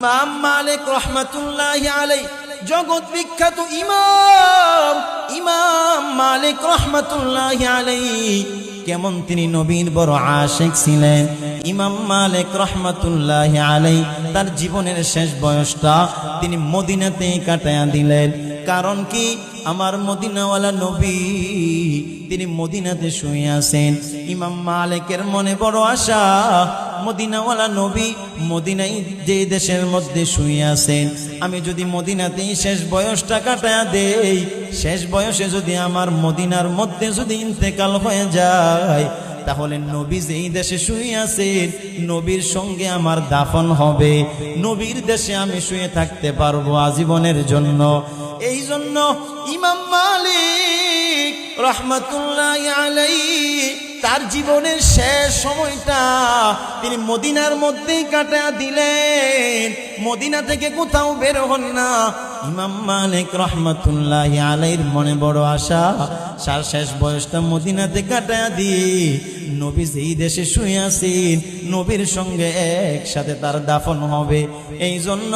ইমাম মালিক রহমাতুল্লাহি আলাইহি জগৎ বিখ্যাত ইমাম মালিক রহমাতুল্লাহি আলাইহি কেমন তিনি নবীর বড় আশিক ছিলেন। ইমাম মালিক রহমাতুল্লাহি আলাইহি তার জীবনের শেষ বয়সটা তিনি মদিনাতেই কাটায়া দিলেন। কারণ কি, আমার মদিনাওয়ালা নবী তিনি মদিনাতে শুয়ে আছেন। ইমাম মালিকের মনে বড় আশা, মদিনাওয়ালা নবী মদিনায় যে দেশের মধ্যে শুয়ে আছেন, আমি যদি মদিনাতেই শেষ বয়সটা কাটায়া দেই, শেষ বয়সে যদি আমার মদিনার মধ্যে যদি ইন্তেকাল হয়ে যায়, তাহলে নবী যেই দেশে শুয়ে আছেন নবীর সঙ্গে আমার দাফন হবে, নবীর দেশে আমি শুয়ে থাকতে পারবো আজীবনের জন্য। এই জন্য ইমাম মালিক রহমাতুল্লাহি আলাইহি তার জীবনের শেষ সময়টা তিনি মদিনার মধ্যেই কাটায়া দিলেন, মদিনা থেকে কোথাও বের হন না। ইমাম মালিক রহমাতুল্লাহি আলাইহির মনে বড় আশা, তার শেষ বয়সটা মদিনাতে কাটায়া দিয়ে নবী যেই দেশে শুয়ে আছেন নবীর সঙ্গে একসাথে তার দাফন হবে। এই জন্য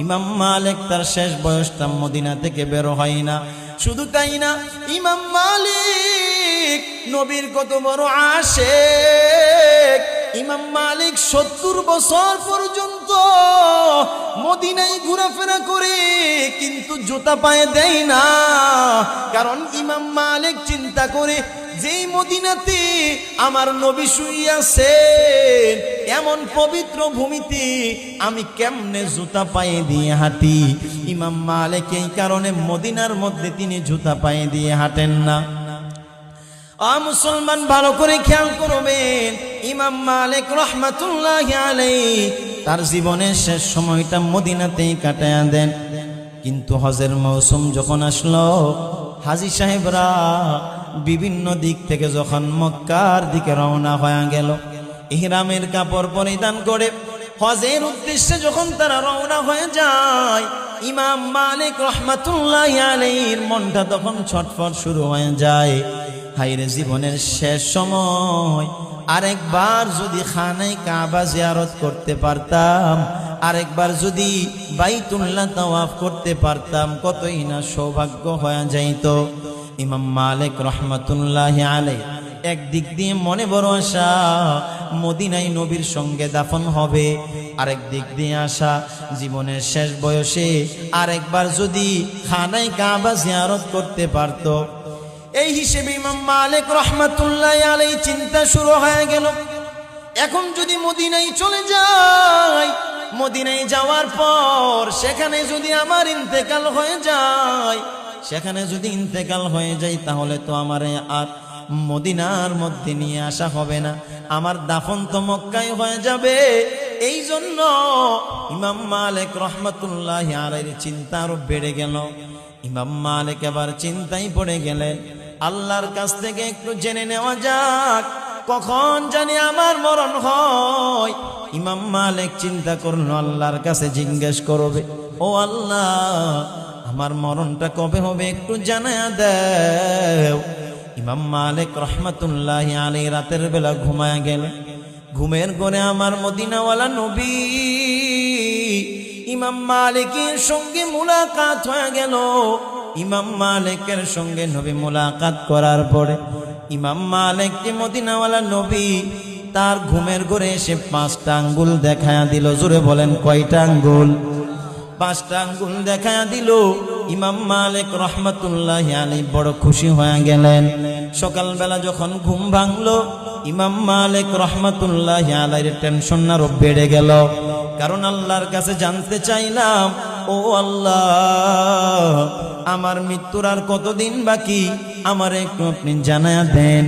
ইমাম মালিক তার শেষ বয়সটা মদিনা থেকে বের হয় না। শুধু তাই না, ইমাম মালিক নবীর কত বড় আশিক। ইমাম মালিক 70 বছর পর্যন্ত মদিনায় ঘোরাফেরা করে, কিন্তু জুতা পায়ে দেয় না। কারণ ইমাম মালিক চিন্তা করে, যেই মদিনাতে আমার নবী শুয়ে আছেন এমন পবিত্র ভূমিতে আমি কেমনে জুতা পায়ে দিয়ে হাঁটি। ইমাম মালিক এই কারণে মদিনার মধ্যে তিনি জুতা পায়ে দিয়ে হাঁটেন না। মুসলমান ভালো করে খেয়াল করবেন, ইমাম মালিক রহমাতুল্লাহি আলাইহি তার জীবনের শেষ সময়টা মদিনাতেই কাটায়া দেন। কিন্তু হজের মৌসুম যখন আসলো, হাজী সাহেবরা বিভিন্ন দিক থেকে যখন মক্কার দিকে রওনা হয়ে গেল, ইহরামের কাপড় পরিধান করে হজের উদ্দেশ্যে যখন তারা রওনা হয়ে যায়, ইমাম মালিক রহমাতুল্লাহি আলাইহির মনটা তখন ছটফট শুরু হয়ে যায়। হায়রে, জীবনের শেষ সময় আরেকবার যদি খানায়ে কাবা জিয়ারত করতে পারতাম, আরেকবার যদি বাইতুল্লাহ তাওয়াফ করতে পারতাম, কতই না সৌভাগ্য হয়ে যাইত। ইমাম মালিক রহমাতুল্লাহি আলাইহি একদিক দিয়ে মনে বড় আশা, মদিনায় নবীর সঙ্গে দাফন হবে, আরেক দিক দিয়ে আশা, জীবনের শেষ বয়সে আরেকবার যদি খানায়ে কাবা জিয়ারত করতে পারত। এই হিসেবে ইমাম মালিক রহমাতুল্লাহি আলাইহি চিন্তা শুরু হয়ে গেল, এখন যদি মদিনায় চলে যাই, মদিনায় যাওয়ার পর সেখানে যদি আমার ইন্তেকাল হয়ে যায়, সেখানে যদি ইন্তেকাল হয়ে যায়, তাহলে তো আমার আর মদিনার মধ্যে নিয়ে আসা হবে না, আমার দাফন তো মক্কায় হয়ে যাবে। এই জন্য ইমাম মালিক রহমাতুল্লাহি আলাইহির চিন্তা আরো বেড়ে গেল। ইমাম মালিক এবার চিন্তায় পড়ে গেলেন, আল্লাহর কাছ থেকে একটু জেনে নেওয়া যাক কখন জানি আমার মরণ হয়। ইমাম মালিক চিন্তা করলো, আল্লাহর কাছে জিজ্ঞেস করবে, ও আল্লাহ, আমার মরণটা কবে হবে একটু জানায়া দাও। ইমাম মালিক রহমাতুল্লাহি আলাইহি রাতের বেলা ঘুমায়া গেলেন। ঘুমের ঘরে আমার মদিনাওয়ালা নবী ইমাম মালিকের সঙ্গে মুলাকাত হয়ে গেল। ইমাম মালিকের সঙ্গে নবী মুলাকাত করার পরে ইমাম মালিককে মদিনাওয়ালা নবী তার ঘুমের ঘরে এসে 5টা আঙ্গুল দেখায়া দিল। জোরে বলেন, কয়টা আঙ্গুল? 5টা আঙ্গুল দেখায়া দিল। ইমাম মালিক রহমাতুল্লাহি আলাইহি বড় খুশি হয়ে গেলেন। সকালবেলা যখন ঘুম ভাঙলো, ইমাম মালিক রহমাতুল্লাহি আলাইহির টেনশন আরো বেড়ে গেল। কারণ আল্লাহর কাছে জানতে চাইলাম, ও আল্লাহ, আমার মৃত্যুর আর কতদিন বাকি, আমার একটু আপনি জানায়া দেন।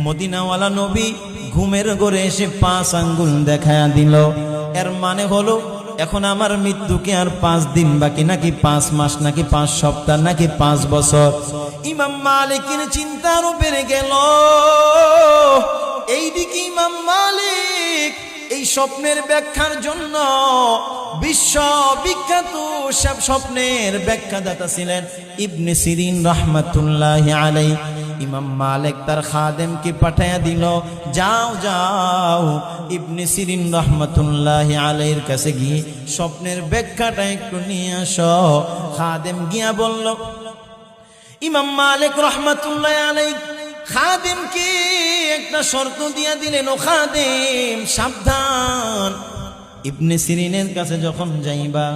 মদিনাওয়ালা নবী ঘুমের ঘরে এসে 5 আঙ্গুল দেখায়া দিল। এর মানে হলো, এখন আমার মৃত্যুকে আর 5 দিন বাকি, নাকি 5 মাস, নাকি 5 সপ্তাহ, নাকি 5 বছর। ইমাম মালিকের চিন্তা আরো বেড়ে গেল। এইদিকে ইমাম মালিক এই স্বপ্নের ব্যাখ্যার জন্য বিশ্ববিখ্যাত সব স্বপ্নের ব্যাখ্যাদাতা ছিলেন ইবনে সিরিন রহমাতুল্লাহি আলাইহি। ইমাম মালিক তার খাদেমকে পাঠাইয়া দিল, যাও যাও ইবনে সিরিন রহমাতুল্লাহি আলাইহির কাছে গিয়ে স্বপ্নের ব্যাখ্যাটা একটু নিয়ে আসো। খাদেম গিয়া বলল, ইমাম মালিক রহমাতুল্লাহি আলাইহি খাদেমকে একটা শর্ত দিয়া দিলেন, ও খাদেম সাবধান, ইবনে সিরিনের কাছে যখন যাইবা